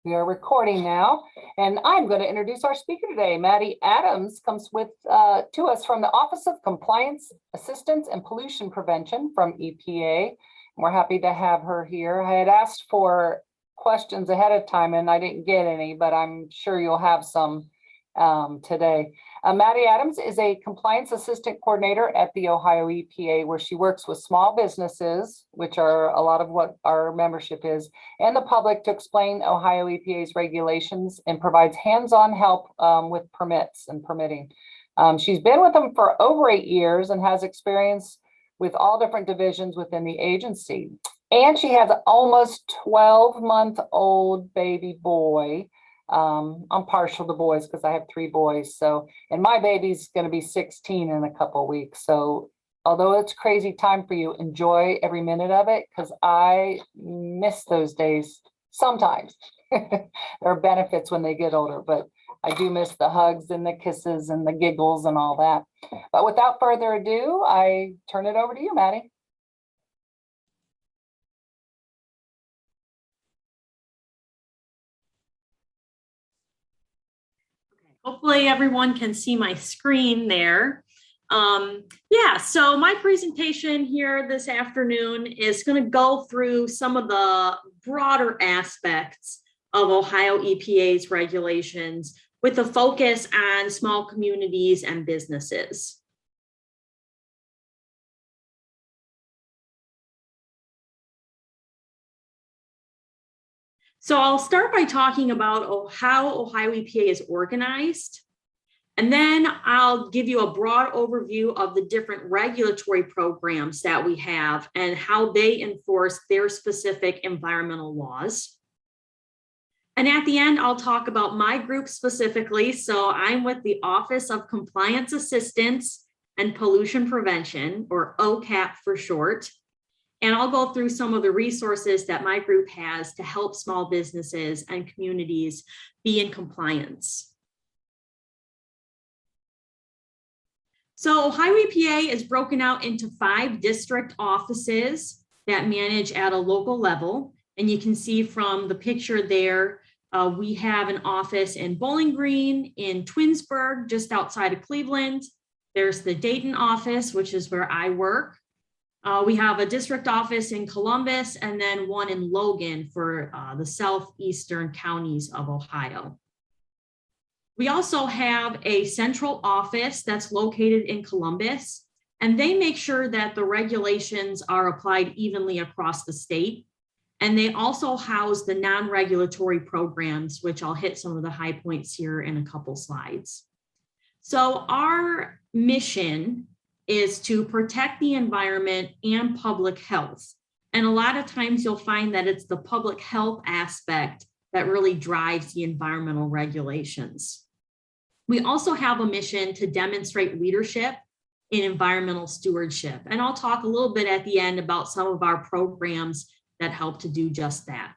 We are recording now, and I'm going to introduce our speaker today. Maddie Adams comes to us from the Office of Compliance Assistance and Pollution Prevention from EPA. We're happy to have her here. I had asked for questions ahead of time and I didn't get any, but I'm sure you'll have some today. Maddie Adams is a compliance assistant coordinator at the Ohio EPA, where she works with small businesses, which are a lot of what our membership is, and the public to explain Ohio EPA's regulations and provides hands-on help with permits and permitting. She's been with them for over 8 years and has experience with all different divisions within the agency. And she has an almost 12-month-old baby boy. I'm partial to boys because I have 3 boys. So, and my baby's going to be 16 in a couple of weeks. So although it's crazy time for you, enjoy every minute of it, because I miss those days sometimes. There are benefits when they get older, but I do miss the hugs and the kisses and the giggles and all that. But without further ado, I turn it over to you, Maddie. Hopefully everyone can see my screen there. Yeah, so my presentation here this afternoon is going to go through some of the broader aspects of Ohio EPA's regulations with a focus on small communities and businesses. So I'll start by talking about how Ohio EPA is organized, and then I'll give you a broad overview of the different regulatory programs that we have and how they enforce their specific environmental laws. And at the end, I'll talk about my group specifically. So I'm with the Office of Compliance Assistance and Pollution Prevention, or OCAP for short. And I'll go through some of the resources that my group has to help small businesses and communities be in compliance. So Ohio EPA is broken out into 5 district offices that manage at a local level. And you can see from the picture there, we have an office in Bowling Green, in Twinsburg, just outside of Cleveland. There's the Dayton office, which is where I work. We have a district office in Columbus and then one in Logan for the southeastern counties of Ohio. We also have a central office that's located in Columbus, and they make sure that the regulations are applied evenly across the state. And they also house the non-regulatory programs, which I'll hit some of the high points here in a couple slides. So our mission is to protect the environment and public health. And a lot of times you'll find that it's the public health aspect that really drives the environmental regulations. We also have a mission to demonstrate leadership in environmental stewardship. And I'll talk a little bit at the end about some of our programs that help to do just that.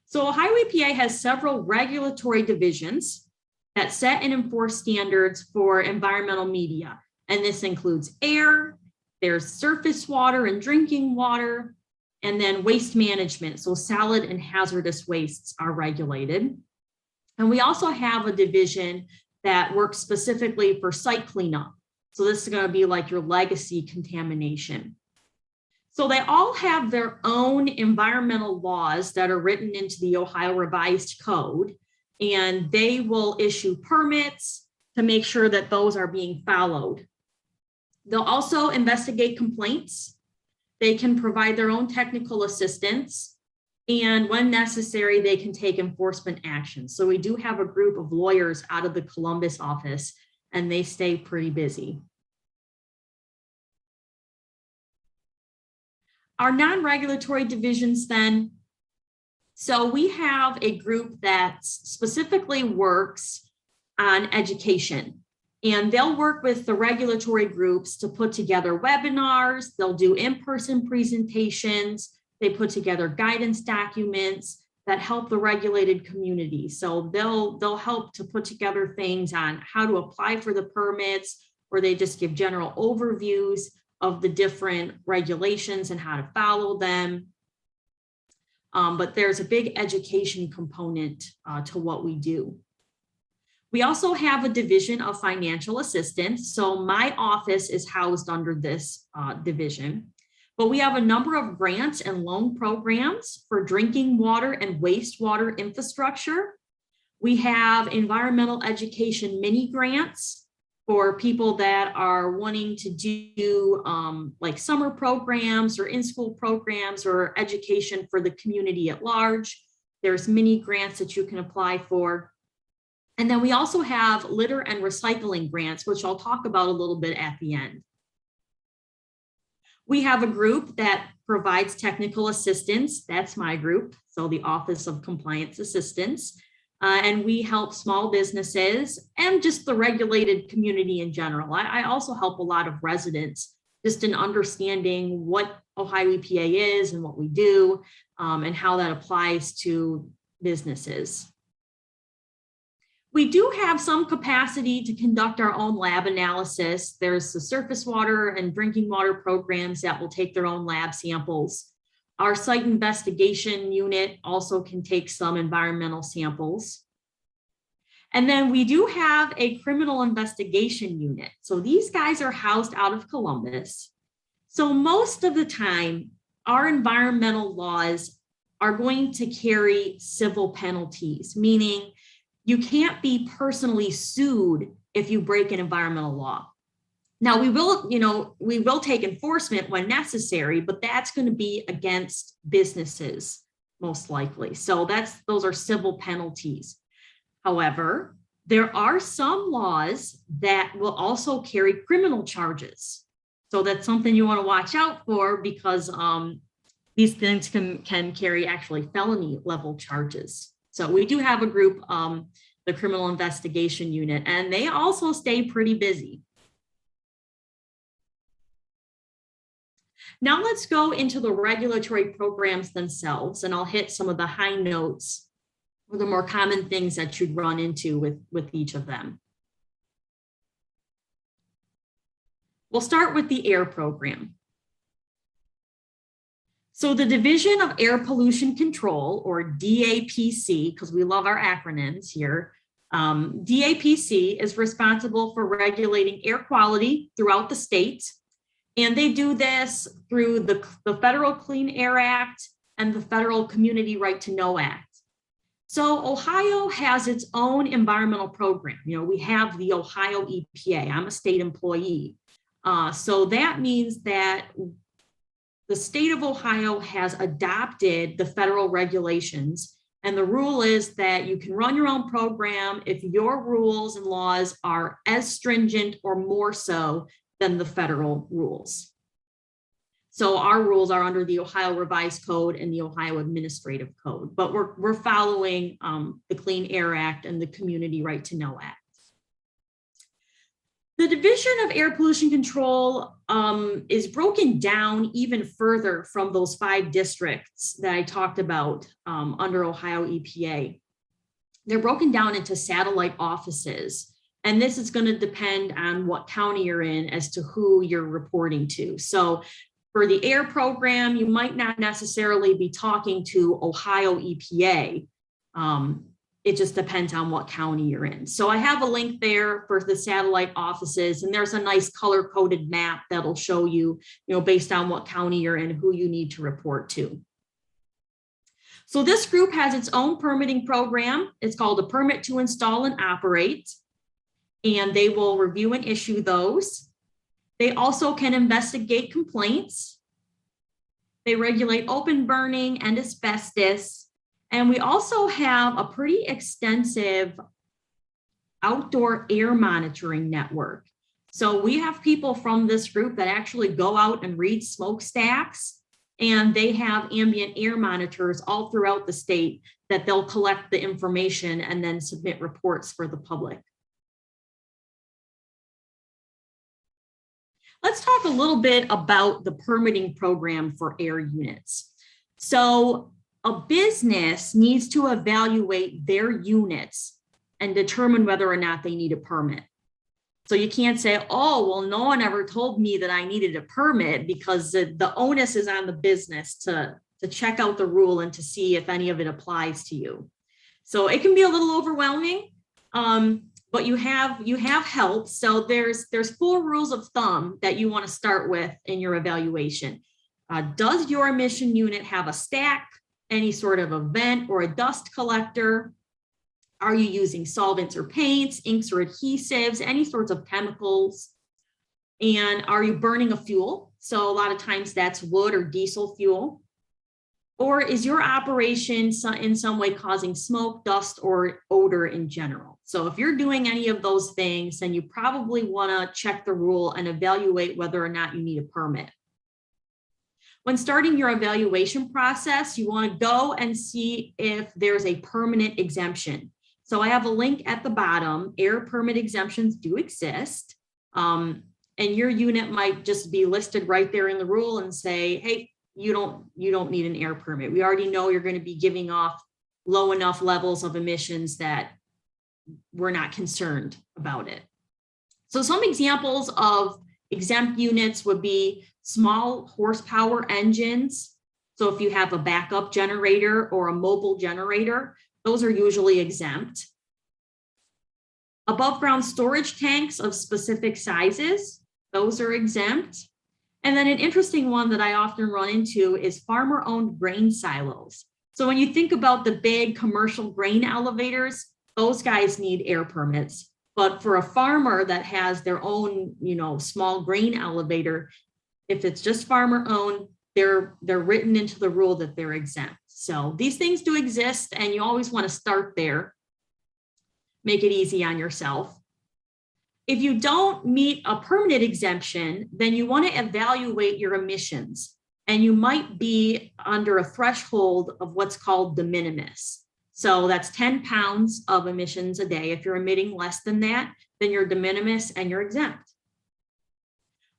So Ohio EPA has several regulatory divisions that set and enforce standards for environmental media. And this includes air, there's surface water and drinking water, and then waste management. So solid and hazardous wastes are regulated. And we also have a division that works specifically for site cleanup. So this is going to be like your legacy contamination. So they all have their own environmental laws that are written into the Ohio Revised Code, and they will issue permits to make sure that those are being followed. They'll also investigate complaints. They can provide their own technical assistance, and when necessary, they can take enforcement action. So we do have a group of lawyers out of the Columbus office, and they stay pretty busy. Our non-regulatory divisions then, so we have a group that specifically works on education, and they'll work with the regulatory groups to put together webinars. They'll do in-person presentations. They put together guidance documents that help the regulated community. So they'll help to put together things on how to apply for the permits, or they just give general overviews of the different regulations and how to follow them. but there's a big education component to what we do. We also have a division of financial assistance. So my office is housed under this division, but we have a number of grants and loan programs for drinking water and wastewater infrastructure. We have environmental education mini grants for people that are wanting to do like summer programs or in-school programs or education for the community at large. There's mini grants that you can apply for. And then we also have litter and recycling grants, which I'll talk about a little bit at the end. We have a group that provides technical assistance. That's my group, so the Office of Compliance Assistance. And we help small businesses and just the regulated community in general. I also help a lot of residents just in understanding what Ohio EPA is and what we do and how that applies to businesses. We do have some capacity to conduct our own lab analysis. There's the surface water and drinking water programs that will take their own lab samples. Our site investigation unit also can take some environmental samples. And then we do have a criminal investigation unit. So these guys are housed out of Columbus. So most of the time, our environmental laws are going to carry civil penalties, meaning you can't be personally sued if you break an environmental law. Now we will take enforcement when necessary, but that's going to be against businesses most likely. So those are civil penalties. However, there are some laws that will also carry criminal charges. So that's something you want to watch out for because these things can carry actually felony level charges. So we do have a group, the Criminal Investigation Unit, and they also stay pretty busy. Now let's go into the regulatory programs themselves, and I'll hit some of the high notes or the more common things that you'd run into with each of them. We'll start with the air program. So the Division of Air Pollution Control, or DAPC, because we love our acronyms here, DAPC is responsible for regulating air quality throughout the state. And they do this through the Federal Clean Air Act and the Federal Community Right to Know Act. So Ohio has its own environmental program. We have the Ohio EPA. I'm a state employee. So that means that the state of Ohio has adopted the federal regulations, and the rule is that you can run your own program if your rules and laws are as stringent or more so than the federal rules. So our rules are under the Ohio Revised Code and the Ohio Administrative Code, but we're following the Clean Air Act and the Community Right to Know Act. The Division of Air Pollution Control is broken down even further from those 5 districts that I talked about under Ohio EPA. They're broken down into satellite offices, and this is going to depend on what county you're in as to who you're reporting to. So for the air program, you might not necessarily be talking to Ohio EPA. It just depends on what county you're in. So I have a link there for the satellite offices, and there's a nice color-coded map that'll show you, based on what county you're in, who you need to report to. So this group has its own permitting program. It's called a Permit to Install and Operate, and they will review and issue those. They also can investigate complaints. They regulate open burning and asbestos. And we also have a pretty extensive outdoor air monitoring network. So we have people from this group that actually go out and read smokestacks, and they have ambient air monitors all throughout the state that they'll collect the information and then submit reports for the public. Let's talk a little bit about the permitting program for air units. So a business needs to evaluate their units and determine whether or not they need a permit. So you can't say, oh, well, no one ever told me that I needed a permit, because the onus is on the business to to check out the rule and to see if any of it applies to you. So it can be a little overwhelming, but you have help. So there's 4 rules of thumb that you want to start with in your evaluation. Does your emission unit have a stack, any sort of a vent or a dust collector? Are you using solvents or paints, inks or adhesives, any sorts of chemicals? And are you burning a fuel? So a lot of times that's wood or diesel fuel. Or is your operation in some way causing smoke, dust, or odor in general? So if you're doing any of those things, then you probably want to check the rule and evaluate whether or not you need a permit. When starting your evaluation process, you want to go and see if there's a permanent exemption. So I have a link at the bottom. Air permit exemptions do exist. And your unit might just be listed right there in the rule and say, hey, you don't need an air permit. We already know you're going to be giving off low enough levels of emissions that we're not concerned about it. So some examples of exempt units would be small horsepower engines. So if you have a backup generator or a mobile generator, those are usually exempt. Above ground storage tanks of specific sizes, those are exempt. And then an interesting one that I often run into is farmer-owned grain silos. So when you think about the big commercial grain elevators, those guys need air permits. But for a farmer that has their own, small grain elevator, if it's just farmer-owned, they're written into the rule that they're exempt. So these things do exist, and you always want to start there. Make it easy on yourself. If you don't meet a permanent exemption, then you want to evaluate your emissions, and you might be under a threshold of what's called de minimis. So that's 10 pounds of emissions a day. If you're emitting less than that, then you're de minimis and you're exempt.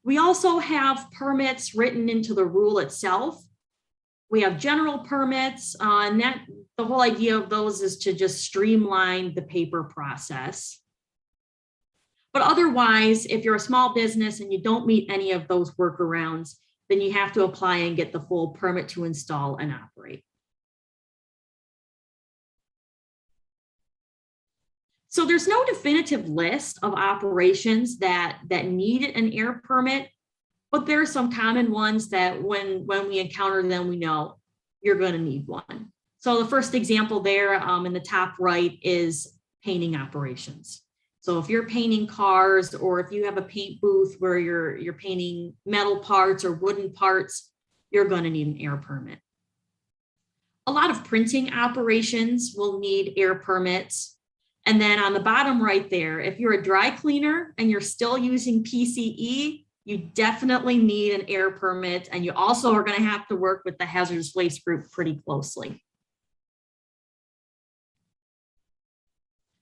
We also have permits written into the rule itself. We have general permits, and the whole idea of those is to just streamline the paper process. But otherwise, if you're a small business and you don't meet any of those workarounds, then you have to apply and get the full permit to install and operate. So there's no definitive list of operations that need an air permit, but there are some common ones that when we encounter them, we know you're going to need one. So the first example there in the top right is painting operations. So if you're painting cars, or if you have a paint booth where you're painting metal parts or wooden parts, you're going to need an air permit. A lot of printing operations will need air permits. And then on the bottom right there, if you're a dry cleaner and you're still using PCE, you definitely need an air permit. And you also are going to have to work with the hazardous waste group pretty closely.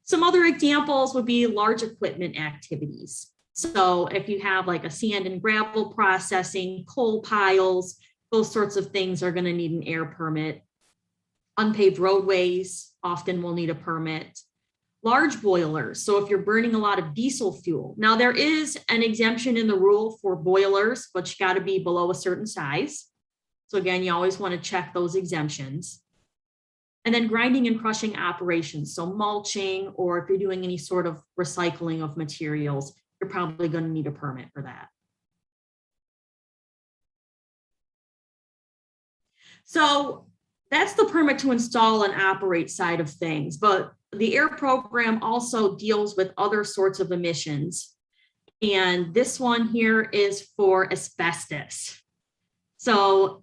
Some other examples would be large equipment activities. So if you have like a sand and gravel processing, coal piles, those sorts of things are going to need an air permit. Unpaved roadways often will need a permit. Large boilers. So if you're burning a lot of diesel fuel. Now there is an exemption in the rule for boilers, but you got to be below a certain size. So again, you always want to check those exemptions. And then grinding and crushing operations. So mulching, or if you're doing any sort of recycling of materials, you're probably going to need a permit for that. So that's the permit to install and operate side of things. But the AIR program also deals with other sorts of emissions. And this one here is for asbestos. So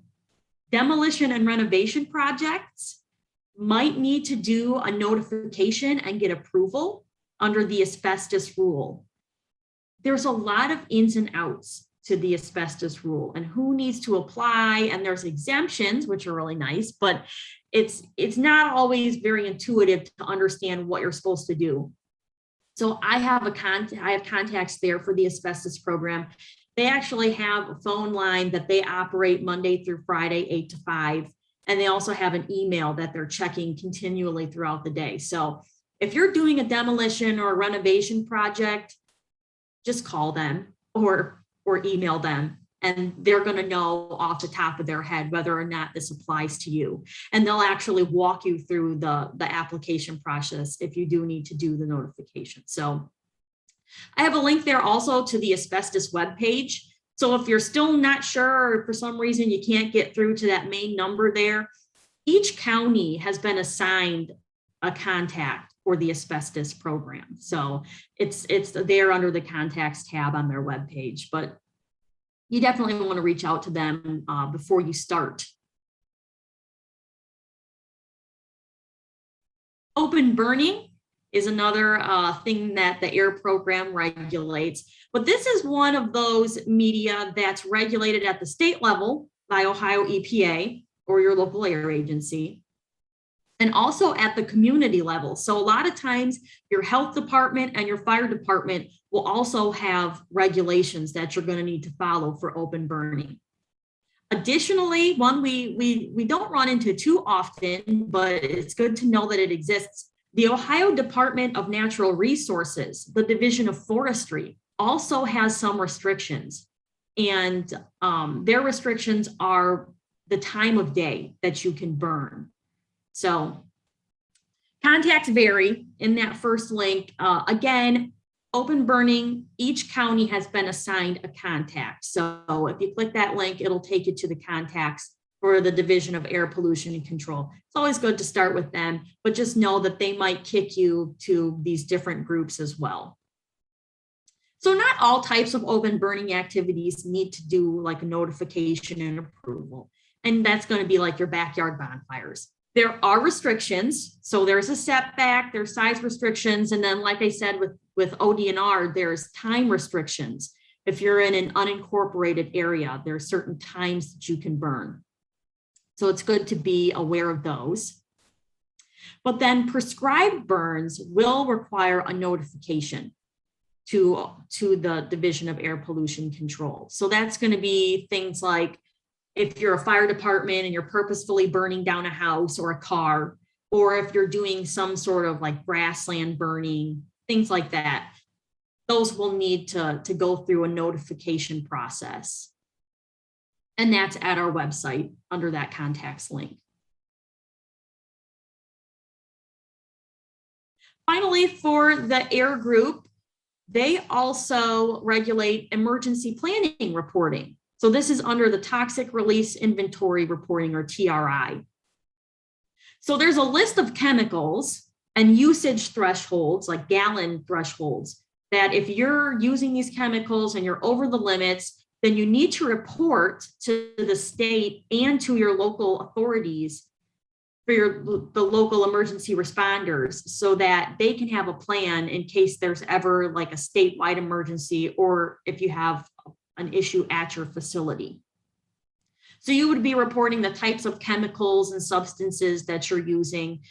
demolition and renovation projects might need to do a notification and get approval under the asbestos rule. There's a lot of ins and outs to the asbestos rule and who needs to apply, and there's exemptions, which are really nice, but it's not always very intuitive to understand what you're supposed to do. So I have contacts there for the asbestos program. They actually have a phone line that they operate Monday through Friday, 8 to 5. And they also have an email that they're checking continually throughout the day. So if you're doing a demolition or a renovation project, just call them or email them. and they're going to know off the top of their head whether or not this applies to you. And they'll actually walk you through the application process if you do need to do the notification. So I have a link there also to the asbestos webpage. So if you're still not sure, or for some reason you can't get through to that main number there, each county has been assigned a contact for the asbestos program. So it's there under the contacts tab on their webpage, but you definitely want to reach out to them before you start. Open burning is another thing that the air program regulates, but this is one of those media that's regulated at the state level by Ohio EPA or your local air agency, and also at the community level. So a lot of times your health department and your fire department will also have regulations that you're going to need to follow for open burning. Additionally, one we don't run into too often, but it's good to know that it exists. The Ohio Department of Natural Resources, the Division of Forestry, also has some restrictions, and their restrictions are the time of day that you can burn. So contacts vary in that first link. Again, open burning, each county has been assigned a contact. So if you click that link, it'll take you to the contacts for the Division of Air Pollution and Control. It's always good to start with them, but just know that they might kick you to these different groups as well. So not all types of open burning activities need to do like a notification and approval. And that's going to be like your backyard bonfires. There are restrictions. So there's a setback, there's size restrictions. And then, like I said, with ODNR, there's time restrictions. If you're in an unincorporated area, there are certain times that you can burn. So it's good to be aware of those. But then prescribed burns will require a notification to the Division of Air Pollution Control. So that's going to be things like if you're a fire department and you're purposefully burning down a house or a car, or if you're doing some sort of like grassland burning, things like that, those will need to go through a notification process. And that's at our website under that contacts link. Finally, for the air group, they also regulate emergency planning reporting. So this is under the Toxic Release Inventory Reporting, or TRI. So there's a list of chemicals and usage thresholds, like gallon thresholds, that if you're using these chemicals and you're over the limits, then you need to report to the state and to your local authorities for the local emergency responders, so that they can have a plan in case there's ever like a statewide emergency, or if you have an issue at your facility. So you would be reporting the types of chemicals and substances that you're using,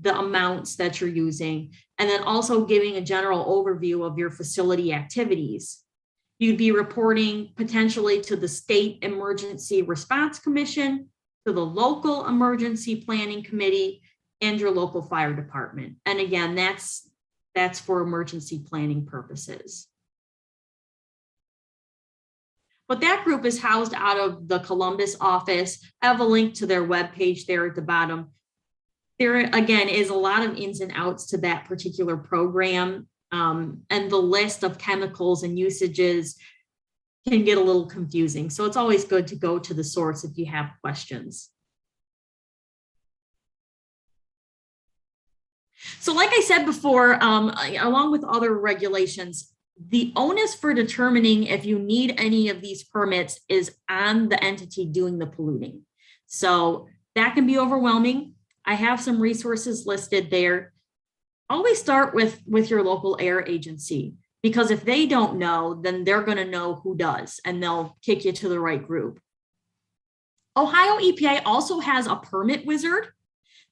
the amounts that you're using, and then also giving a general overview of your facility activities. You'd be reporting potentially to the State Emergency Response Commission, to the local emergency planning committee, and your local fire department. And again, that's for emergency planning purposes. But that group is housed out of the Columbus office. I have a link to their webpage there at the bottom. There, again, is a lot of ins and outs to that particular program. And the list of chemicals and usages can get a little confusing. So it's always good to go to the source if you have questions. So like I said before, along with other regulations, the onus for determining if you need any of these permits is on the entity doing the polluting. So that can be overwhelming. I have some resources listed there. Always start with your local air agency, because if they don't know, then they're going to know who does, and they'll kick you to the right group. Ohio EPA also has a permit wizard.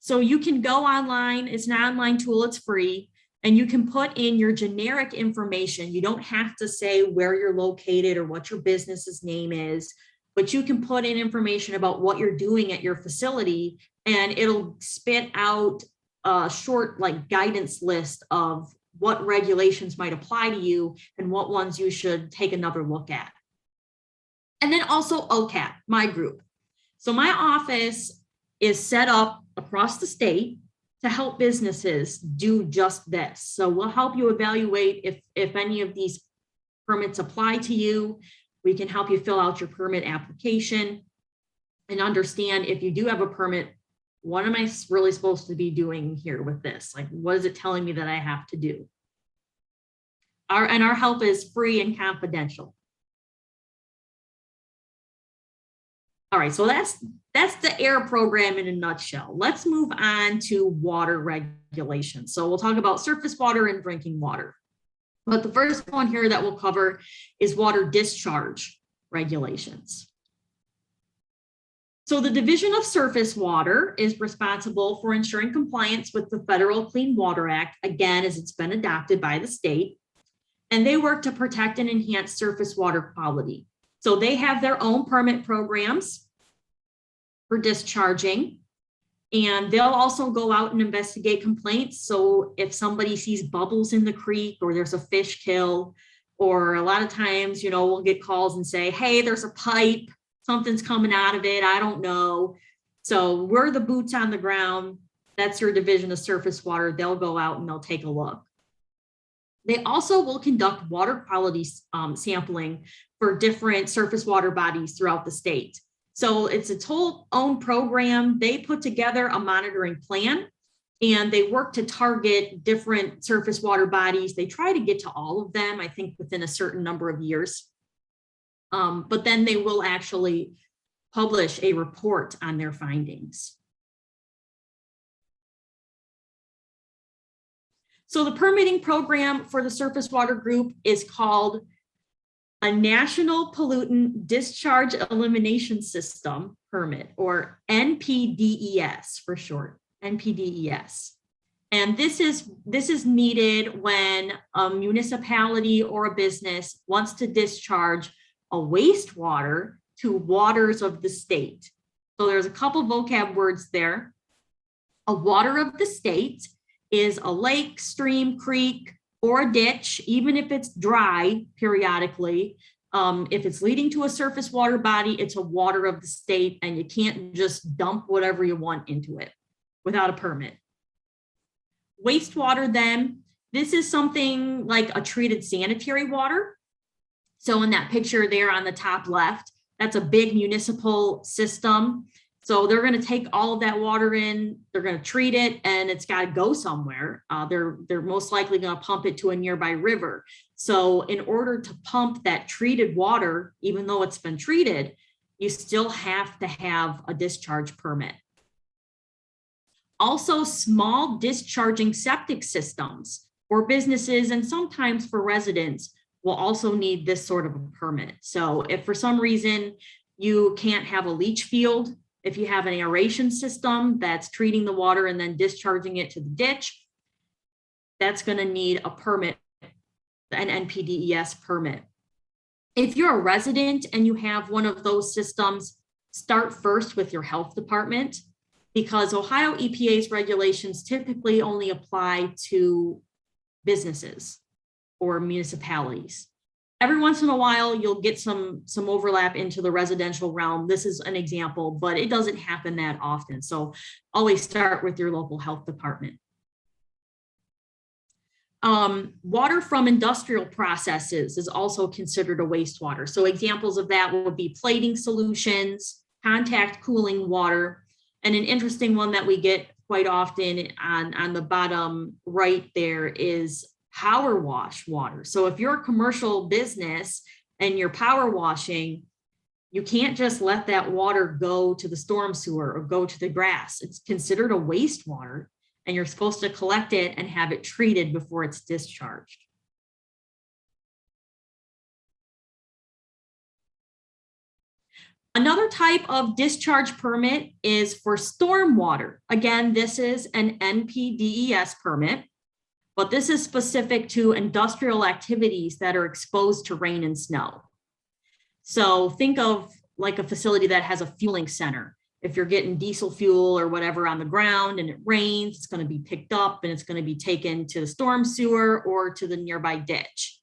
So you can go online. It's an online tool. It's free. And you can put in your generic information. You don't have to say where you're located or what your business's name is, but you can put in information about what you're doing at your facility, and it'll spit out a short like guidance list of what regulations might apply to you and what ones you should take another look at. And then also OCAP, my group. So my office is set up across the state to help businesses do just this. So we'll help you evaluate if any of these permits apply to you. We can help you fill out your permit application and understand if you do have a permit, what am I really supposed to be doing here with this? Like, what is it telling me that I have to do? Our help is free and confidential. All right, so that's the air program in a nutshell. Let's move on to water regulations. So we'll talk about surface water and drinking water. But the first one here that we'll cover is water discharge regulations. So the Division of Surface Water is responsible for ensuring compliance with the Federal Clean Water Act, again, as it's been adopted by the state. And they work to protect and enhance surface water quality. So they have their own permit programs for discharging, and they'll also go out and investigate complaints. So if somebody sees bubbles in the creek or there's a fish kill, or a lot of times, you know, we'll get calls and say, hey, there's a pipe, something's coming out of it, I don't know. So we're the boots on the ground. That's your Division of Surface Water. They'll go out and they'll take a look. They also will conduct water quality sampling for different surface water bodies throughout the state. So it's its whole own program. They put together a monitoring plan and they work to target different surface water bodies. They try to get to all of them, I think, within a certain number of years. But then they will actually publish a report on their findings. So the permitting program for the surface water group is called a National Pollutant Discharge Elimination System permit, or NPDES for short, NPDES. And this is needed when a municipality or a business wants to discharge a wastewater to waters of the state. So there's a couple vocab words there. A water of the state is a lake, stream, creek, or a ditch, even if it's dry periodically. If it's leading to a surface water body, it's a water of the state, and you can't just dump whatever you want into it without a permit. Wastewater then, this is something like a treated sanitary water. So in that picture there on the top left, that's a big municipal system. So they're going to take all of that water in, they're going to treat it, and it's got to go somewhere. They're most likely going to pump it to a nearby river. So in order to pump that treated water, even though it's been treated, you still have to have a discharge permit. Also, small discharging septic systems for businesses and sometimes for residents will also need this sort of a permit. So if for some reason you can't have a leach field, if you have an aeration system that's treating the water and then discharging it to the ditch, that's going to need a permit, an NPDES permit. If you're a resident and you have one of those systems, start first with your health department, because Ohio EPA's regulations typically only apply to businesses or municipalities. Every once in a while, you'll get some overlap into the residential realm. This is an example, but it doesn't happen that often. So always start with your local health department. Water from industrial processes is also considered a wastewater. So examples of that would be plating solutions, contact cooling water, and an interesting one that we get quite often on the bottom right there is power wash water. So if you're a commercial business and you're power washing, you can't just let that water go to the storm sewer or go to the grass. It's considered a wastewater, and you're supposed to collect it and have it treated before it's discharged. Another type of discharge permit is for stormwater. Again, this is an NPDES permit, but this is specific to industrial activities that are exposed to rain and snow. So think of like a facility that has a fueling center. If you're getting diesel fuel or whatever on the ground and it rains, it's going to be picked up and it's going to be taken to the storm sewer or to the nearby ditch.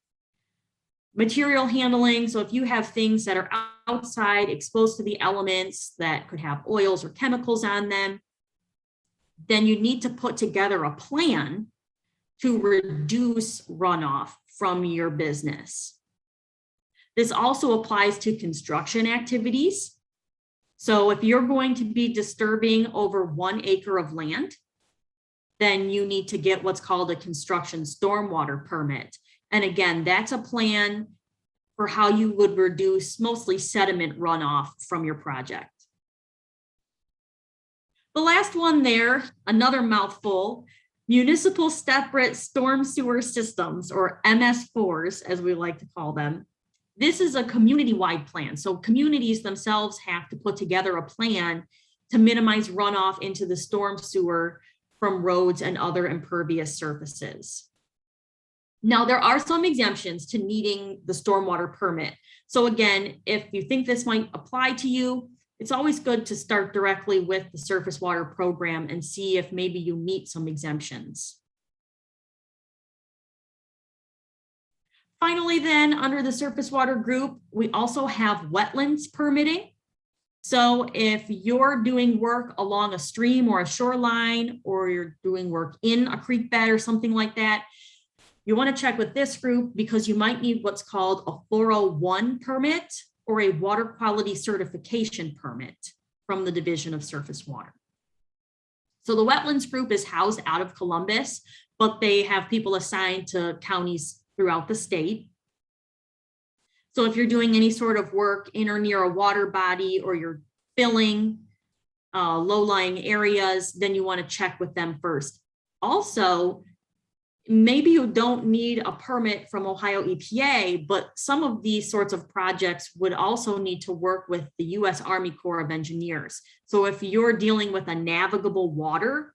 Material handling. So if you have things that are outside, exposed to the elements that could have oils or chemicals on them, then you need to put together a plan to reduce runoff from your business. This also applies to construction activities. So if you're going to be disturbing over 1 acre of land, then you need to get what's called a construction stormwater permit. And again, that's a plan for how you would reduce mostly sediment runoff from your project. The last one there, another mouthful, municipal separate storm sewer systems, or MS4s, as we like to call them. This is a community-wide plan. So communities themselves have to put together a plan to minimize runoff into the storm sewer from roads and other impervious surfaces. Now, there are some exemptions to needing the stormwater permit. So again, if you think this might apply to you, it's always good to start directly with the surface water program and see if maybe you meet some exemptions. Finally, then, under the surface water group, we also have wetlands permitting. So if you're doing work along a stream or a shoreline, or you're doing work in a creek bed or something like that, you want to check with this group because you might need what's called a 401 permit or a water quality certification permit from the Division of Surface Water. So the wetlands group is housed out of Columbus, but they have people assigned to counties throughout the state. So if you're doing any sort of work in or near a water body, or you're filling low-lying areas, then you want to check with them first. Also, maybe you don't need a permit from Ohio EPA, but some of these sorts of projects would also need to work with the U.S. Army Corps of Engineers. So if you're dealing with a navigable water,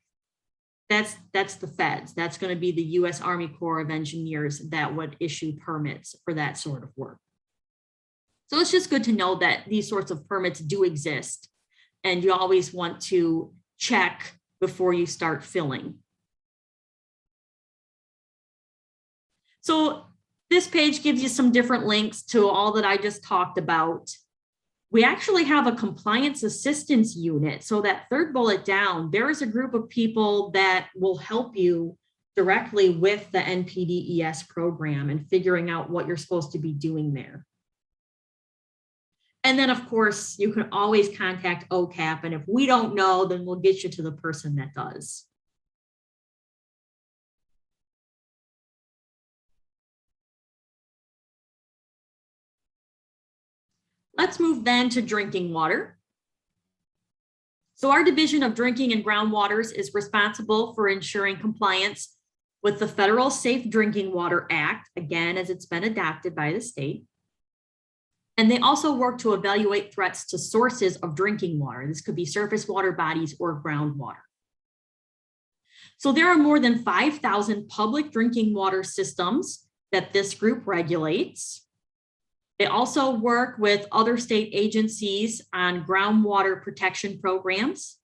that's the feds. That's going to be the U.S. Army Corps of Engineers that would issue permits for that sort of work. So it's just good to know that these sorts of permits do exist, and you always want to check before you start filling. So this page gives you some different links to all that I just talked about. We actually have a compliance assistance unit. So that third bullet down, there is a group of people that will help you directly with the NPDES program and figuring out what you're supposed to be doing there. And then, of course, you can always contact OCAP. And if we don't know, then we'll get you to the person that does. Let's move then to drinking water. So our Division of Drinking and Groundwaters is responsible for ensuring compliance with the Federal Safe Drinking Water Act, again, as it's been adopted by the state. And they also work to evaluate threats to sources of drinking water. This could be surface water bodies or groundwater. So there are more than 5,000 public drinking water systems that this group regulates. They also work with other state agencies on groundwater protection programs,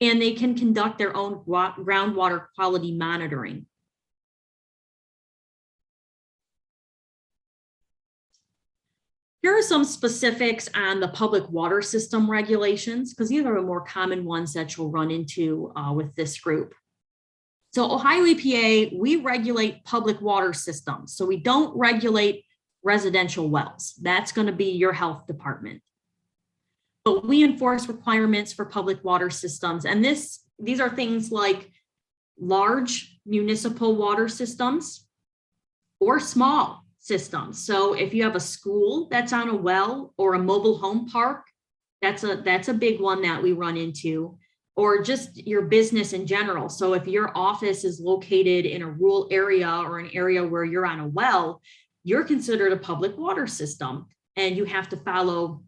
and they can conduct their own groundwater quality monitoring. Here are some specifics on the public water system regulations, because these are the more common ones that you'll run into with this group. So Ohio EPA, we regulate public water systems. So we don't regulate residential wells. That's going to be your health department. But we enforce requirements for public water systems. And these are things like large municipal water systems or small systems. So if you have a school that's on a well or a mobile home park, that's a big one that we run into, or just your business in general. So if your office is located in a rural area or an area where you're on a well, you're considered a public water system, and you have to follow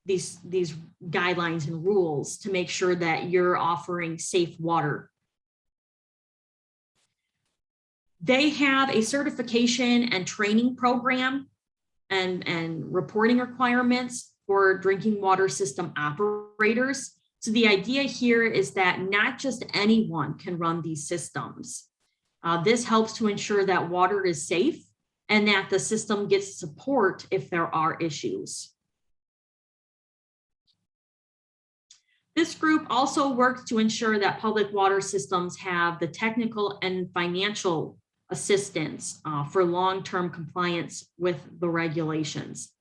these guidelines and rules to make sure that you're offering safe water. They have a certification and training program and reporting requirements for drinking water system operators. So the idea here is that not just anyone can run these systems. This helps to ensure that water is safe and that the system gets support if there are issues. This group also works to ensure that public water systems have the technical and financial assistance for long-term compliance with the regulations.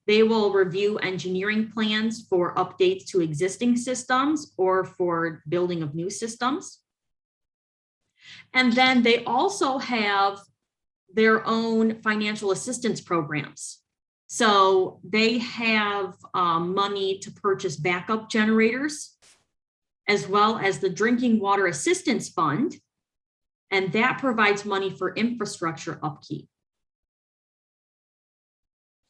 They will review engineering plans for updates to existing systems or for building of new systems. And then they also have their own financial assistance programs. So they have money to purchase backup generators, as well as the Drinking Water Assistance Fund, and that provides money for infrastructure upkeep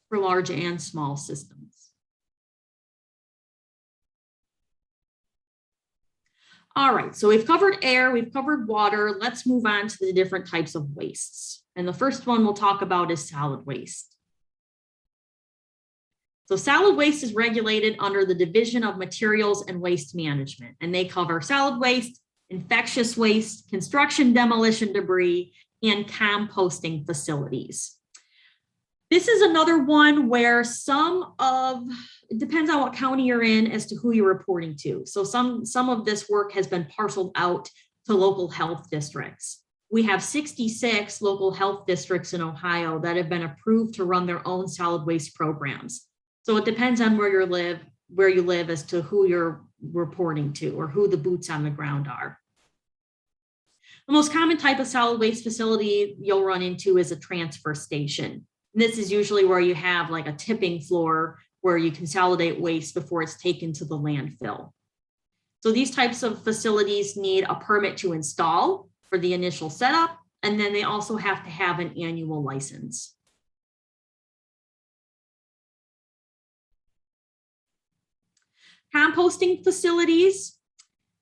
for large and small systems. All right, so we've covered air, we've covered water. Let's move on to the different types of wastes. And the first one we'll talk about is solid waste. So solid waste is regulated under the Division of Materials and Waste Management, and they cover solid waste, infectious waste, construction demolition debris, and composting facilities. This is another one where it depends on what county you're in as to who you're reporting to. So some of this work has been parceled out to local health districts. We have 66 local health districts in Ohio that have been approved to run their own solid waste programs. So it depends on where you live as to who you're reporting to or who the boots on the ground are. The most common type of solid waste facility you'll run into is a transfer station. And this is usually where you have like a tipping floor where you consolidate waste before it's taken to the landfill. So these types of facilities need a permit to install for the initial setup, and then they also have to have an annual license. Composting facilities,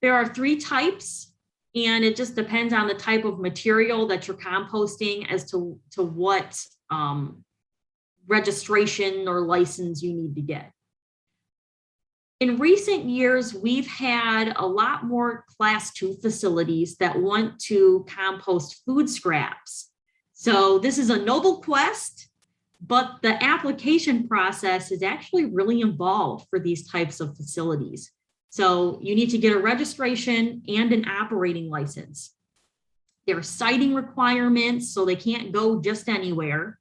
there are 3 types, and it just depends on the type of material that you're composting as to what registration or license you need to get. In recent years, we've had a lot more Class 2 facilities that want to compost food scraps. So this is a noble quest, but the application process is actually really involved for these types of facilities. So you need to get a registration and an operating license. There are siting requirements, so they can't go just anywhere.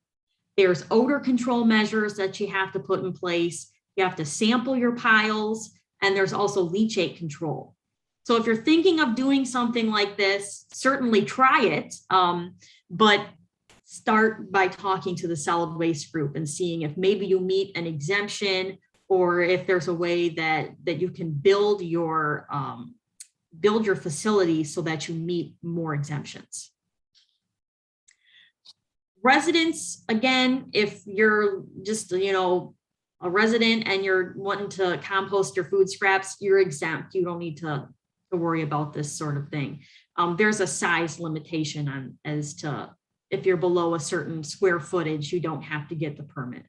There's odor control measures that you have to put in place. You have to sample your piles, and there's also leachate control. So if you're thinking of doing something like this, certainly try it, but start by talking to the solid waste group and seeing if maybe you meet an exemption or if there's a way that you can build your facility so that you meet more exemptions. Residents, again, if you're just, a resident and you're wanting to compost your food scraps, you're exempt. You don't need to worry about this sort of thing. There's a size limitation on as to if you're below a certain square footage, you don't have to get the permit.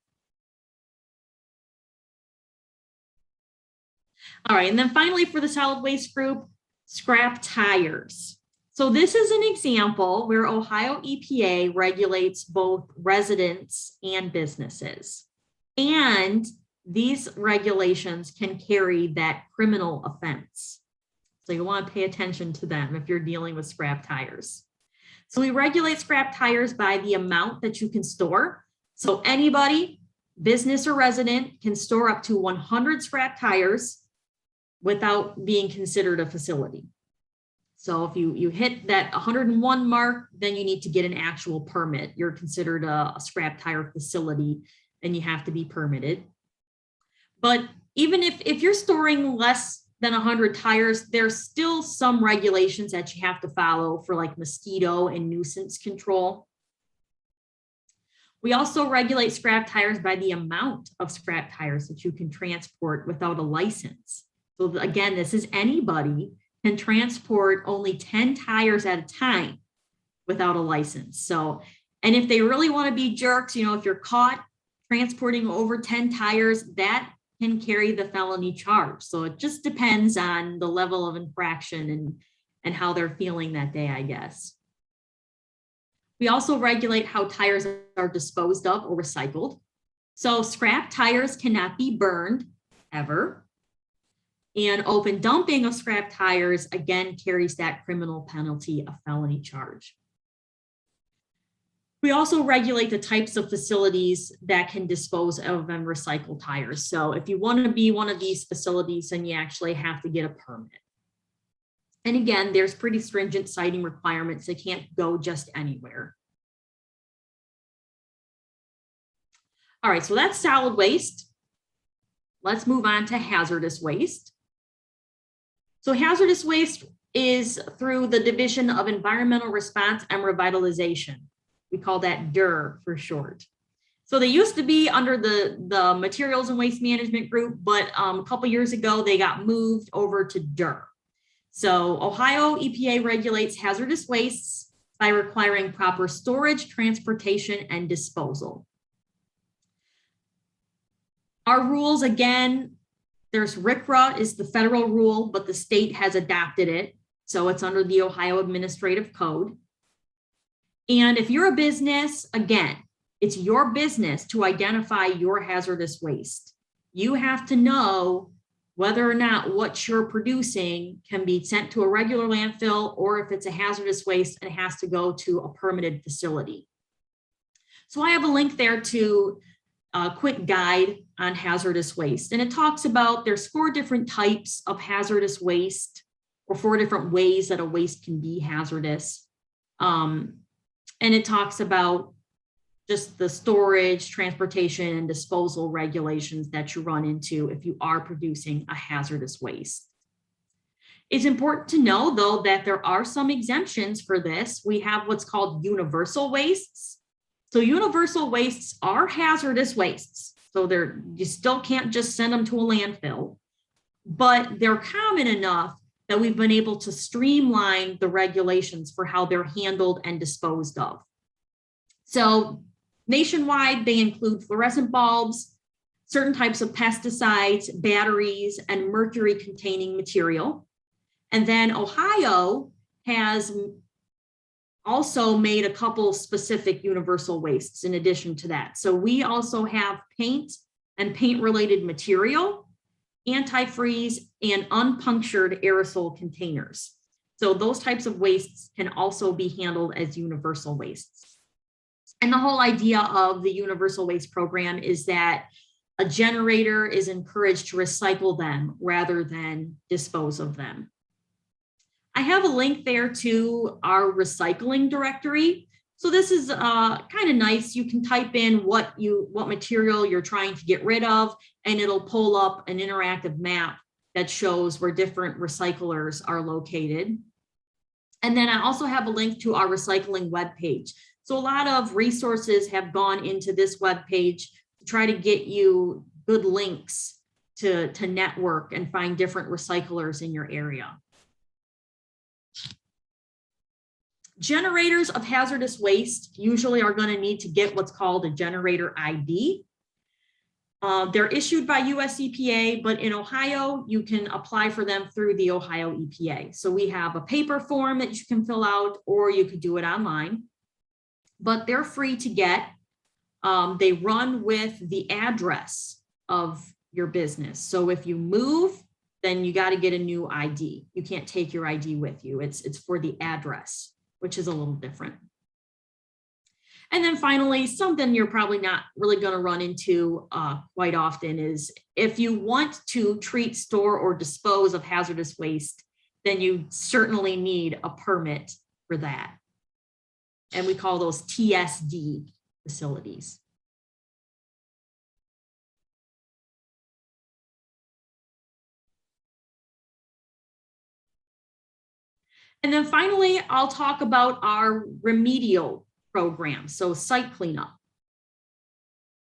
All right, and then finally for the solid waste group, scrap tires. So this is an example where Ohio EPA regulates both residents and businesses. And these regulations can carry that criminal offense. So you want to pay attention to them if you're dealing with scrap tires. So we regulate scrap tires by the amount that you can store. So anybody, business or resident, can store up to 100 scrap tires without being considered a facility. So if you hit that 101 mark, then you need to get an actual permit. You're considered a scrap tire facility and you have to be permitted. But even if you're storing less than 100 tires, there's still some regulations that you have to follow for like mosquito and nuisance control. We also regulate scrap tires by the amount of scrap tires that you can transport without a license. So again, this is anybody can transport only 10 tires at a time without a license. So, and if they really want to be jerks, if you're caught transporting over 10 tires, that can carry the felony charge. So it just depends on the level of infraction and how they're feeling that day, I guess. We also regulate how tires are disposed of or recycled. So scrap tires cannot be burned ever. And open dumping of scrap tires, again, carries that criminal penalty, a felony charge. We also regulate the types of facilities that can dispose of and recycle tires. So if you want to be one of these facilities, then you actually have to get a permit. And again, there's pretty stringent siting requirements. They can't go just anywhere. All right, so that's solid waste. Let's move on to hazardous waste. So hazardous waste is through the Division of Environmental Response and Revitalization. We call that DER for short. So they used to be under the Materials and Waste Management Group, but a couple years ago, they got moved over to DER. So Ohio EPA regulates hazardous wastes by requiring proper storage, transportation, and disposal. Our rules, again, there's RCRA is the federal rule, but the state has adopted it. So it's under the Ohio Administrative Code. And if you're a business, again, it's your business to identify your hazardous waste. You have to know whether or not what you're producing can be sent to a regular landfill, or if it's a hazardous waste and it has to go to a permitted facility. So I have a link there to a quick guide on hazardous waste. And it talks about there's 4 different types of hazardous waste, or 4 different ways that a waste can be hazardous. And it talks about just the storage, transportation, and disposal regulations that you run into if you are producing a hazardous waste. It's important to know, though, that there are some exemptions for this. We have what's called universal wastes. So universal wastes are hazardous wastes. So you still can't just send them to a landfill, but they're common enough that we've been able to streamline the regulations for how they're handled and disposed of. So nationwide, they include fluorescent bulbs, certain types of pesticides, batteries, and mercury-containing material. And then Ohio has also made a couple specific universal wastes in addition to that. So we also have paint and paint-related material, antifreeze, and unpunctured aerosol containers. So those types of wastes can also be handled as universal wastes. And the whole idea of the universal waste program is that a generator is encouraged to recycle them rather than dispose of them. I have a link there to our recycling directory. So this is kind of nice. You can type in what material you're trying to get rid of, and it'll pull up an interactive map that shows where different recyclers are located. And then I also have a link to our recycling webpage. So a lot of resources have gone into this webpage to try to get you good links to network and find different recyclers in your area. Generators of hazardous waste usually are going to need to get what's called a generator ID. They're issued by US EPA, but in Ohio, you can apply for them through the Ohio EPA. So we have a paper form that you can fill out, or you could do it online, but they're free to get. They run with the address of your business. So if you move, then you got to get a new ID. You can't take your ID with you. It's for the address, which is a little different. And then finally, something you're probably not really going to run into quite often is if you want to treat, store, or dispose of hazardous waste, then you certainly need a permit for that. And we call those TSD facilities. And then finally, I'll talk about our remedial program, so site cleanup.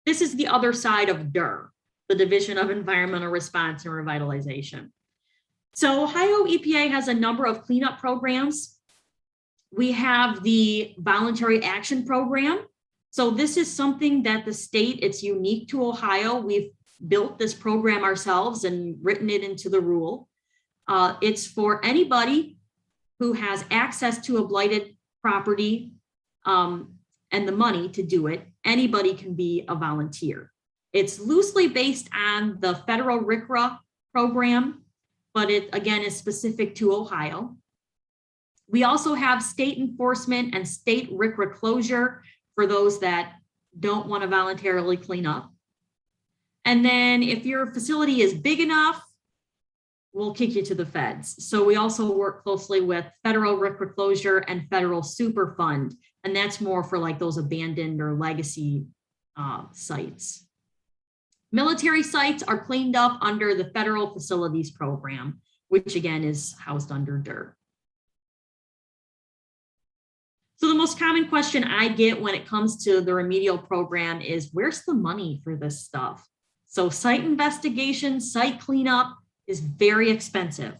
This is the other side of DER, the Division of Environmental Response and Revitalization. So Ohio EPA has a number of cleanup programs. We have the Voluntary Action Program. So this is something that the state, it's unique to Ohio. We've built this program ourselves and written it into the rule. It's for anybody who has access to a blighted property and the money to do it. Anybody can be a volunteer. It's loosely based on the federal RCRA program. but it again is specific to Ohio. We also have state enforcement and state RCRA closure for those that don't want to voluntarily clean up. And then if your facility is big enough, we'll kick you to the feds. So we also work closely with federal RCRA closure and federal Superfund, and that's more for like those abandoned or legacy sites. Military sites are cleaned up under the Federal Facilities Program, which again is housed under DIR. So the most common question I get when it comes to the remedial program is, where's the money for this stuff? So site investigation, site cleanup is very expensive.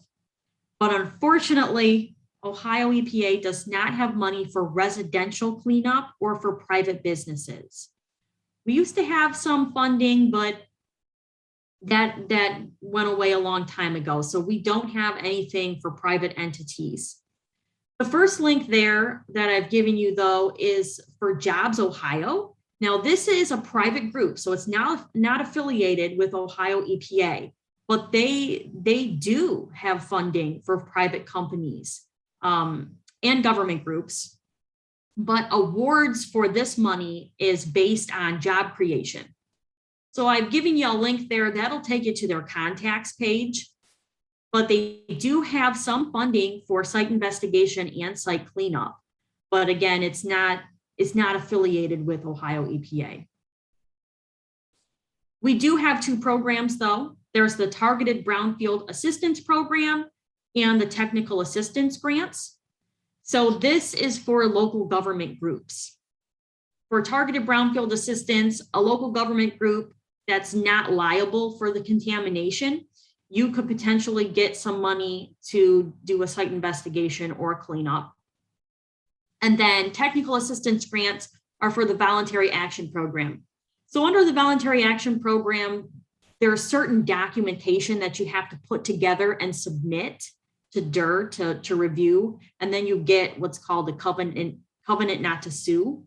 But unfortunately, Ohio EPA does not have money for residential cleanup or for private businesses. We used to have some funding, but that went away a long time ago. So we don't have anything for private entities. The first link there that I've given you, though, is for Jobs Ohio. Now, this is a private group, so it's not affiliated with Ohio EPA, but they do have funding for private companies and government groups. But awards for this money is based on job creation. So I've given you a link there that'll take you to their contacts page. But they do have some funding for site investigation and site cleanup. But again, it's not affiliated with Ohio EPA. We do have two programs though. There's the Targeted Brownfield Assistance Program and the Technical Assistance Grants. So this is for local government groups. For Targeted Brownfield Assistance, a local government group that's not liable for the contamination, you could potentially get some money to do a site investigation or a cleanup. And then technical assistance grants are for the voluntary action program. So under the voluntary action program, there's certain documentation that you have to put together and submit to DIR to review. And then you get what's called a covenant not to sue.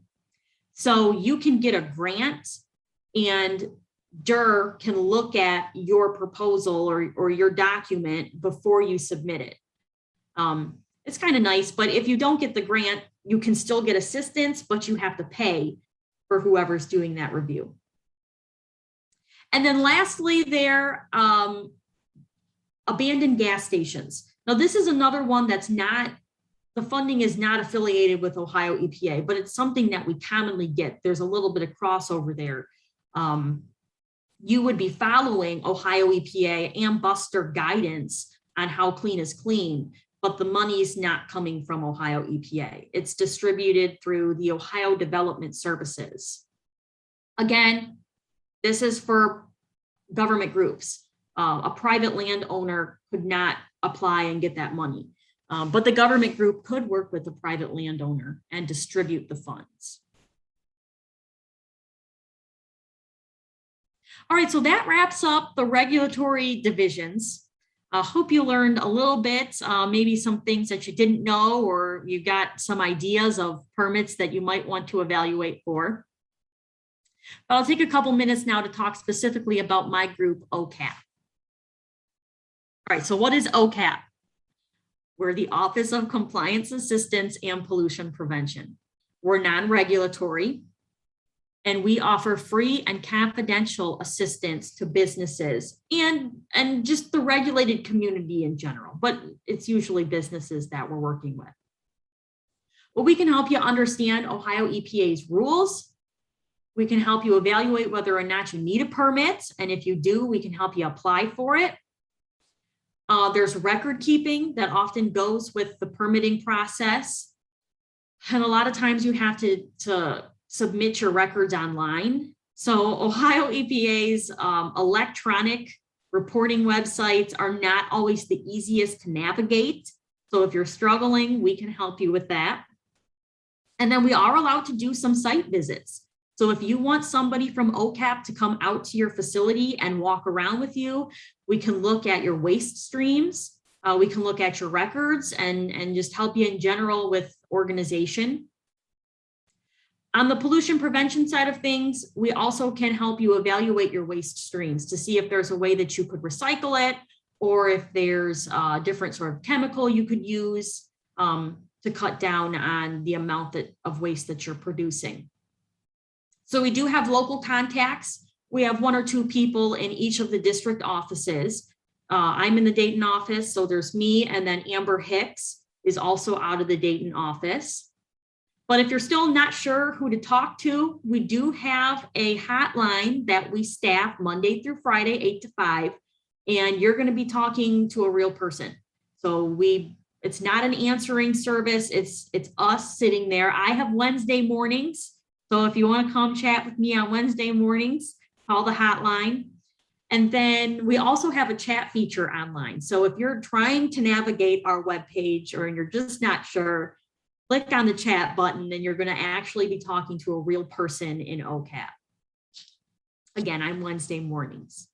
So you can get a grant and DIR can look at your proposal or your document before you submit it. It's kind of nice, but if you don't get the grant, you can still get assistance, but you have to pay for whoever's doing that review. And then lastly there, abandoned gas stations. Now this is another one that's not, the funding is not affiliated with Ohio EPA, but it's something that we commonly get. There's a little bit of crossover there. You would be following Ohio EPA and Buster guidance on how clean is clean, but the money is not coming from Ohio EPA. It's distributed through the Ohio Development Services. Again, this is for government groups. A private landowner could not apply and get that money, but the government group could work with the private landowner and distribute the funds. All right, so that wraps up the regulatory divisions. I hope you learned a little bit, maybe some things that you didn't know, or you got some ideas of permits that you might want to evaluate for. But I'll take a couple minutes now to talk specifically about my group, OCAP. All right, so what is OCAP? We're the Office of Compliance Assistance and Pollution Prevention. We're non-regulatory, and we offer free and confidential assistance to businesses and just the regulated community in general, but it's usually businesses that we're working with. Well, we can help you understand Ohio EPA's rules. We can help you evaluate whether or not you need a permit, and if you do, we can help you apply for it. There's record keeping that often goes with the permitting process, and a lot of times you have to submit your records online. So Ohio EPA's electronic reporting websites are not always the easiest to navigate. So if you're struggling, we can help you with that. And then we are allowed to do some site visits. So if you want somebody from OCAP to come out to your facility and walk around with you, we can look at your waste streams. We can look at your records and just help you in general with organization. On the pollution prevention side of things, we also can help you evaluate your waste streams to see if there's a way that you could recycle it or if there's a different sort of chemical you could use to cut down on the amount of waste that you're producing. So we do have local contacts. We have 1 or 2 people in each of the district offices. I'm in the Dayton office, so there's me, and then Amber Hicks is also out of the Dayton office. But if you're still not sure who to talk to, we do have a hotline that we staff Monday through Friday, 8 to 5, and you're going to be talking to a real person. So it's not an answering service, it's us sitting there. I have Wednesday mornings, so if you want to come chat with me on Wednesday mornings, call the hotline. And then we also have a chat feature online. So if you're trying to navigate our webpage or you're just not sure, click on the chat button and you're going to actually be talking to a real person in OCAP. Again, I'm Wednesday mornings.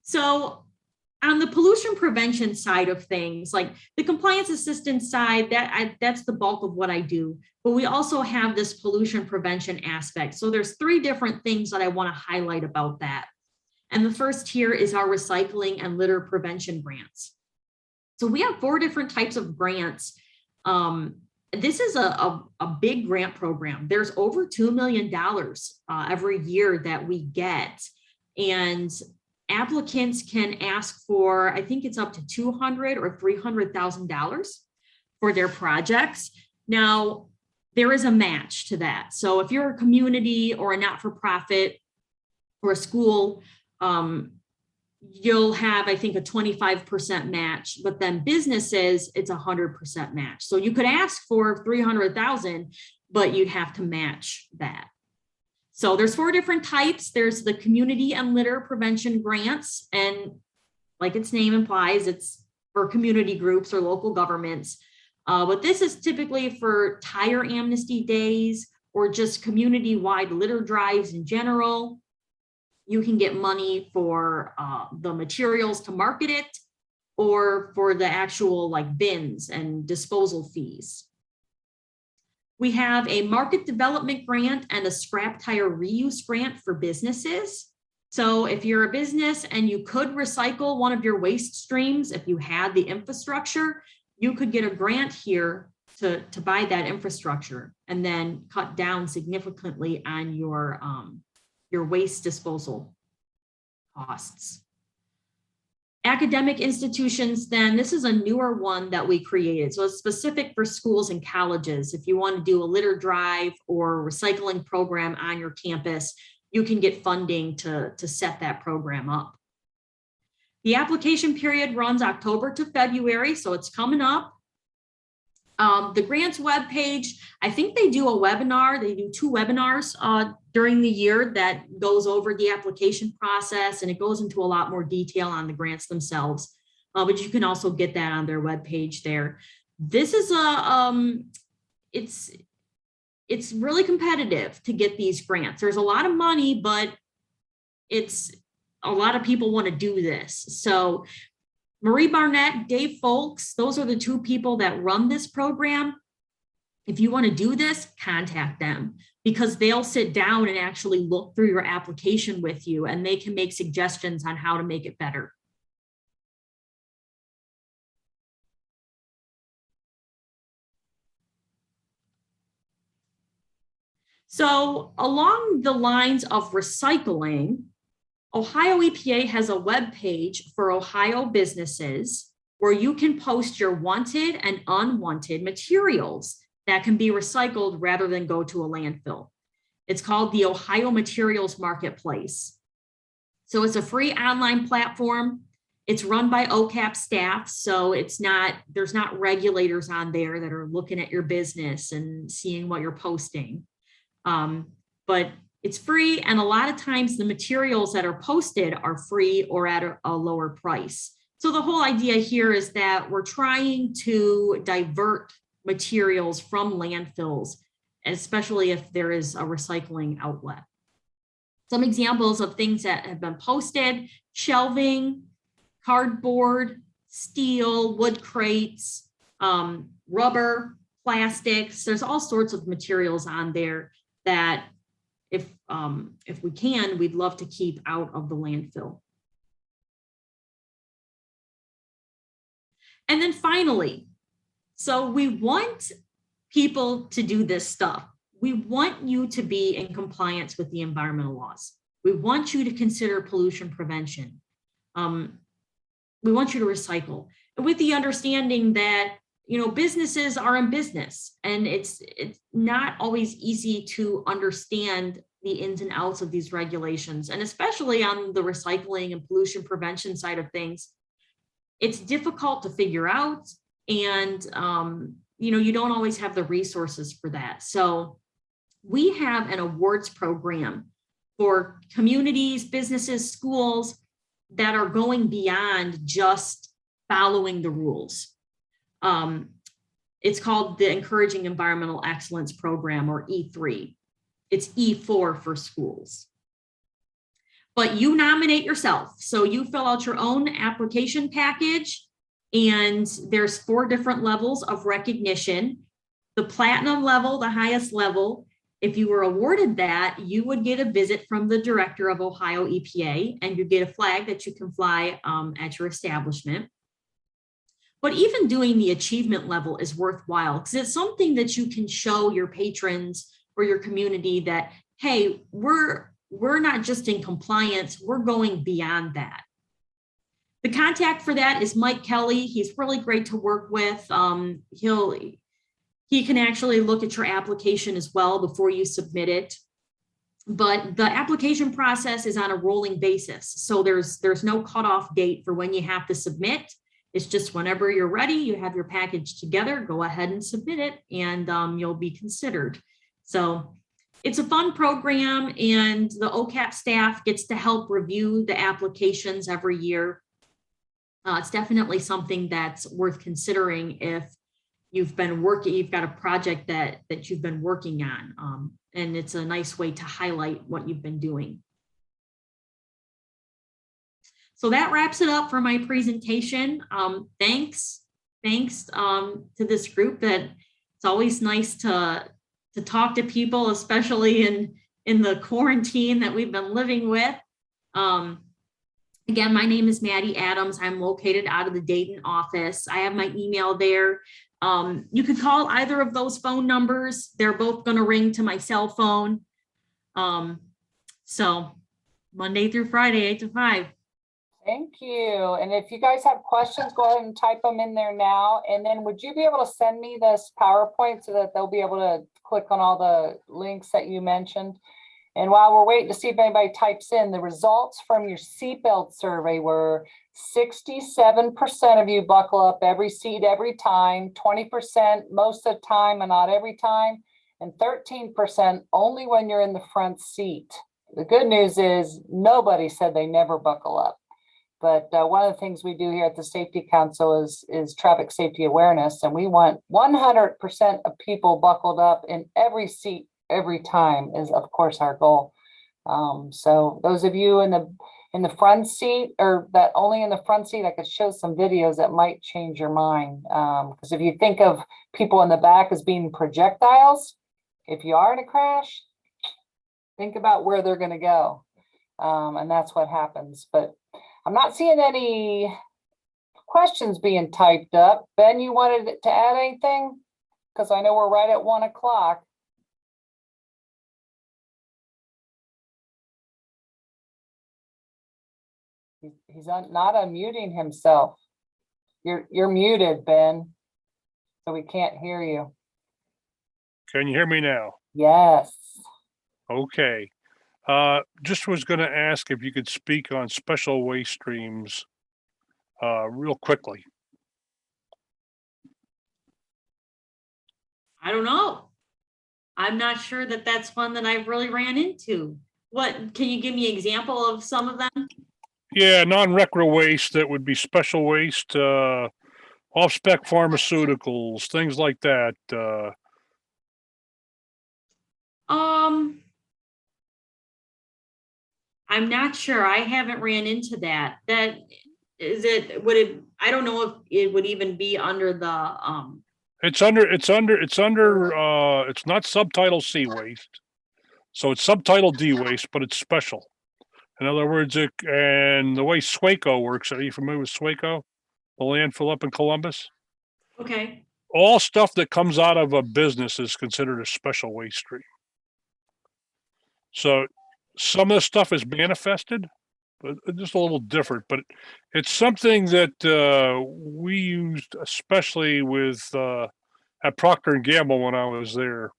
So on the pollution prevention side of things, like the compliance assistance side, that's the bulk of what I do. But we also have this pollution prevention aspect. So there's 3 different things that I want to highlight about that. And the first here is our recycling and litter prevention grants. So we have 4 different types of grants. This is a big grant program. There's over $2 million every year that we get. And applicants can ask for, I think it's up to $200,000 or $300,000 for their projects. Now, there is a match to that. So if you're a community or a not-for-profit or a school, you'll have, I think, a 25% match, but then businesses, it's 100% match. So you could ask for $300,000, but you'd have to match that. So there's 4 different types. There's the community and litter prevention grants. And like its name implies, it's for community groups or local governments. But this is typically for tire amnesty days or just community-wide litter drives in general. You can get money for the materials to market it or for the actual like bins and disposal fees. We have a market development grant and a scrap tire reuse grant for businesses. So if you're a business and you could recycle one of your waste streams, if you had the infrastructure, you could get a grant here to buy that infrastructure and then cut down significantly on your waste disposal costs. Academic institutions, then this is a newer one that we created. So it's specific for schools and colleges. If you want to do a litter drive or recycling program on your campus, you can get funding to set that program up. The application period runs October to February, so it's coming up. The grants webpage, I think they do a webinar. They do 2 webinars during the year that goes over the application process, and it goes into a lot more detail on the grants themselves. But you can also get that on their webpage there. This is it's really competitive to get these grants. There's a lot of money, but it's a lot of people want to do this. So Marie Barnett, Dave Folks, those are the 2 people that run this program. If you want to do this, contact them because they'll sit down and actually look through your application with you and they can make suggestions on how to make it better. So along the lines of recycling, Ohio EPA has a web page for Ohio businesses where you can post your wanted and unwanted materials that can be recycled rather than go to a landfill. It's called the Ohio Materials Marketplace. So it's a free online platform. It's run by OCAP staff, so there's not regulators on there that are looking at your business and seeing what you're posting. But it's free, and a lot of times the materials that are posted are free or at a lower price. So the whole idea here is that we're trying to divert materials from landfills, especially if there is a recycling outlet. Some examples of things that have been posted: shelving, cardboard, steel, wood crates, rubber, plastics. There's all sorts of materials on there that if we can, we'd love to keep out of the landfill. And then finally, so we want people to do this stuff. We want you to be in compliance with the environmental laws. We want you to consider pollution prevention. We want you to recycle with the understanding that, you know, businesses are in business, and it's not always easy to understand the ins and outs of these regulations. And especially on the recycling and pollution prevention side of things, it's difficult to figure out, and you know, you don't always have the resources for that. So we have an awards program for communities, businesses, schools that are going beyond just following the rules. It's called the Encouraging Environmental Excellence Program, or E3. It's E4 for schools. But you nominate yourself. So you fill out your own application package, and there's 4 different levels of recognition. The platinum level, the highest level, if you were awarded that, you would get a visit from the director of Ohio EPA, and you get a flag that you can fly at your establishment. But even doing the achievement level is worthwhile, because it's something that you can show your patrons or your community that, hey, we're not just in compliance, we're going beyond that. The contact for that is Mike Kelly. He's really great to work with. He can actually look at your application as well before you submit it. But the application process is on a rolling basis. So there's no cutoff date for when you have to submit. It's just whenever you're ready, you have your package together, go ahead and submit it, and you'll be considered. So it's a fun program, and the OCAP staff gets to help review the applications every year. It's definitely something that's worth considering if you've got a project that you've been working on, and it's a nice way to highlight what you've been doing. So that wraps it up for my presentation. Thanks to this group. That it's always nice to talk to people, especially in the quarantine that we've been living with. Again, my name is Maddie Adams. I'm located out of the Dayton office. I have my email there. You could call either of those phone numbers. They're both going to ring to my cell phone. So Monday through Friday, 8 to 5. Thank you. And if you guys have questions, go ahead and type them in there now. And then would you be able to send me this PowerPoint so that they'll be able to click on all the links that you mentioned? And while we're waiting to see if anybody types in, the results from your seatbelt survey were 67% of you buckle up every seat every time, 20% most of the time and not every time, and 13% only when you're in the front seat. The good news is nobody said they never buckle up. But one of the things we do here at the Safety Council is traffic safety awareness, and we want 100% of people buckled up in every seat every time is, of course, our goal. So those of you in the front seat, or that only in the front seat, I could show some videos that might change your mind. Because if you think of people in the back as being projectiles, if you are in a crash, think about where they're going to go, and that's what happens. But I'm not seeing any questions being typed up. Ben, you wanted to add anything? Because I know we're right at 1 o'clock. He's not unmuting himself. You're muted, Ben, so we can't hear you. Can you hear me now? Yes. Okay. Just was going to ask if you could speak on special waste streams real quickly. I don't know. I'm not sure that that's one that I've really ran into. What, can you give me an example of some of them? Yeah, non-recre waste that would be special waste, off-spec pharmaceuticals, things like that. I'm not sure. I haven't ran into that. That is it. I don't know if it would even be under the It's not subtitle C waste. So it's subtitled D-waste, but it's special. In other words, and the way SWACO works, are you familiar with SWACO? The landfill up in Columbus? Okay. All stuff that comes out of a business is considered a special waste stream. So some of the stuff is manifested, but just a little different. But it's something that we used, especially with at Procter and Gamble when I was there.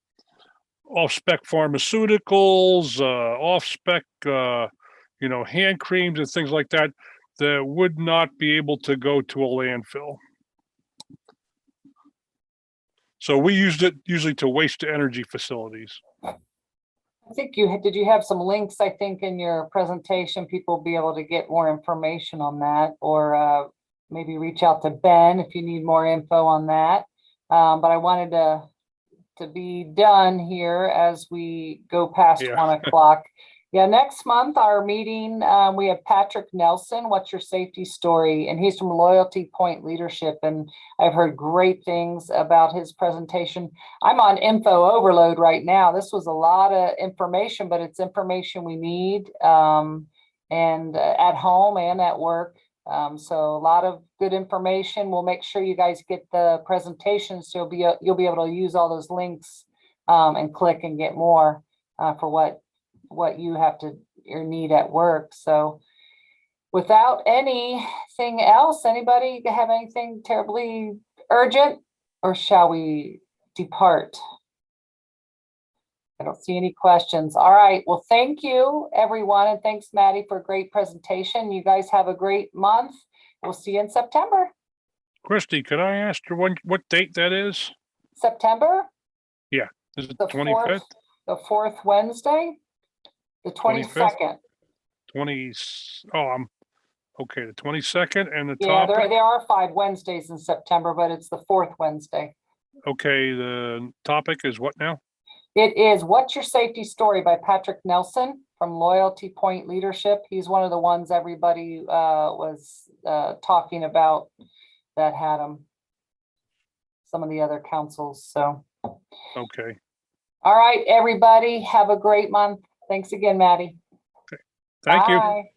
Off-spec pharmaceuticals, off-spec, hand creams and things like that that would not be able to go to a landfill. So we used it usually to waste to energy facilities. I think did you have some links, I think, in your presentation? People will be able to get more information on that, or maybe reach out to Ben if you need more info on that. But I wanted to be done here as we go past 1 o'clock. Yeah, next month, our meeting, we have Patrick Nelson, What's Your Safety Story? And he's from Loyalty Point Leadership. And I've heard great things about his presentation. I'm on info overload right now. This was a lot of information, but it's information we need and at home and at work. So a lot of good information. We'll make sure you guys get the presentation, so you'll be able to use all those links and click and get more for what you have your need at work. So without anything else, anybody have anything terribly urgent, or shall we depart? I don't see any questions. All right. Well, thank you, everyone. And thanks, Maddie, for a great presentation. You guys have a great month. We'll see you in September. Christy, could I ask you what date that is? September? Yeah. Is it The 25th? The fourth Wednesday? The 22nd. 20. I'm okay. The 22nd and the Yeah, topic. there are 5 Wednesdays in September, but it's the fourth Wednesday. Okay. The topic is what now? It is What's Your Safety Story by Patrick Nelson from Loyalty Point Leadership. He's one of the ones everybody was talking about that had some of the other councils. So, Okay. all right, everybody, have a great month. Thanks again, Maddie. Okay. Thank you. Bye.